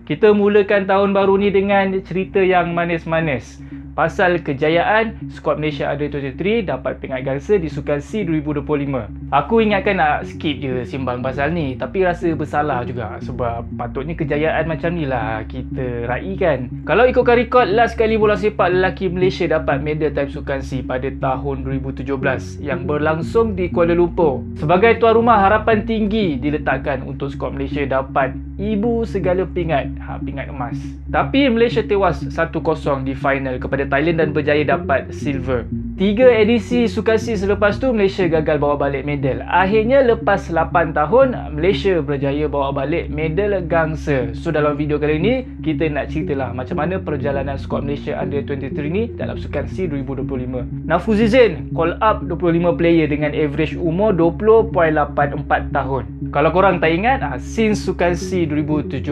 Kita mulakan tahun baru ni dengan cerita yang manis-manis. Pasal kejayaan skuad Malaysia Under-23 dapat pingat gangsa di Sukan C 2025. Aku ingatkan nak skip je simbang pasal ni, tapi rasa bersalah juga sebab patutnya kejayaan macam ni lah kita raikan. Kalau ikutkan rekod, last kali bola sepak lelaki Malaysia dapat medal time Sukan C pada tahun 2017 yang berlangsung di Kuala Lumpur. Sebagai tuan rumah, harapan tinggi diletakkan untuk skuad Malaysia dapat ibu segala pingat emas. Tapi Malaysia tewas 1-0 di final kepada Thailand dan berjaya dapat silver. 3 edisi Sukan C selepas tu Malaysia gagal bawa balik medal. Akhirnya lepas 8 tahun Malaysia berjaya bawa balik medal gangsa. So dalam video kali ni kita nak ceritalah macam mana perjalanan skuad Malaysia Under-23 ni dalam Sukan C 2025. Nafuzi Zain call up 25 player dengan average umur 20.84 tahun. Kalau korang tak ingat, since Sukan C 2017